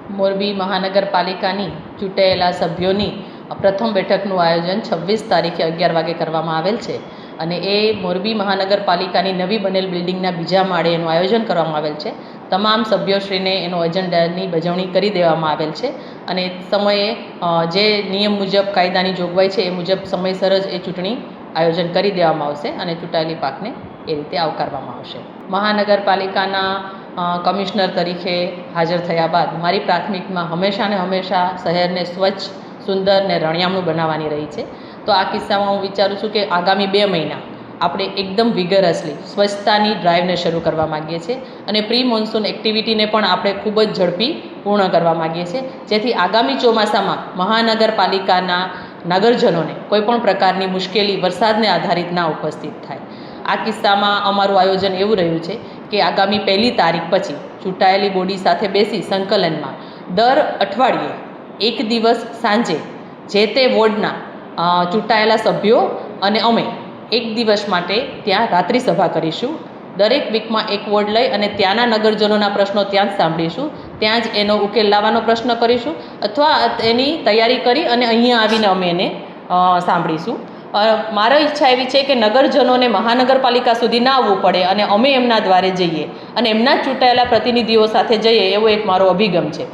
મોરબી મહાનગરપાલિકાની ચૂંટાયેલા સભ્યોની પ્રથમ બેઠકનું આયોજન 26 તારીખે 11 વાગે કરવામાં આવેલ છે અને એ મોરબી મહાનગરપાલિકાની નવી બનેલ બિલ્ડિંગના બીજા માળે એનું આયોજન કરવામાં આવેલ છે. તમામ સભ્યોશ્રીને એનો એજન્ડાની બજવણી કરી દેવામાં આવેલ છે અને સમયે જે નિયમ મુજબ કાયદાની જોગવાઈ છે એ મુજબ સમયસર જ એ ચૂંટણી આયોજન કરી દેવામાં આવશે અને ચૂંટાયેલી પાકને એ રીતે આવકારવામાં આવશે. મહાનગરપાલિકાના કમિશનર તરીકે હાજર થયા બાદ મારી પ્રાથમિકમાં હંમેશા ને હંમેશા શહેરને સ્વચ્છ, સુંદર ને રણિયામણું બનાવવાની રહી છે. તો આ કિસ્સામાં હું વિચારું છું કે આગામી 2 મહિના આપણે એકદમ વિગરસલી સ્વચ્છતાની ડ્રાઈવને શરૂ કરવા માગીએ છીએ અને પ્રી મોન્સૂન એક્ટિવિટીને પણ આપણે ખૂબ જ ઝડપી પૂર્ણ કરવા માગીએ છીએ, જેથી આગામી ચોમાસામાં મહાનગરપાલિકાના નગરજનોને કોઈપણ પ્રકારની મુશ્કેલી વરસાદને આધારિત ના ઉપસ્થિત થાય. આ કિસ્સામાં અમારું આયોજન એવું રહ્યું છે કે આગામી 1 તારીખ પછી ચૂંટાયેલી બોડી સાથે બેસી સંકલનમાં દર અઠવાડિયે એક દિવસ સાંજે જે તે વોર્ડના ચૂંટાયેલા સભ્યો અને અમે એક દિવસ માટે ત્યાં રાત્રિ સભા કરીશું. દરેક વીકમાં એક વોર્ડ લઈ અને ત્યાંના નગરજનોના પ્રશ્નો ત્યાં જ સાંભળીશું, ત્યાં જ એનો ઉકેલ લાવવાનો પ્રશ્ન કરીશું અથવા એની તૈયારી કરી અને અહીંયા આવીને અમે એને સાંભળીશું. મારી ઈચ્છા એવી છે કે નગરજનોને મહાનગરપાલિકા સુધી ના આવવું પડે અને અમે એમના દ્વારે જઈએ અને એમના જ ચૂંટાયેલા પ્રતિનિધિઓ સાથે જઈએ, એવો એક મારો અભિગમ છે.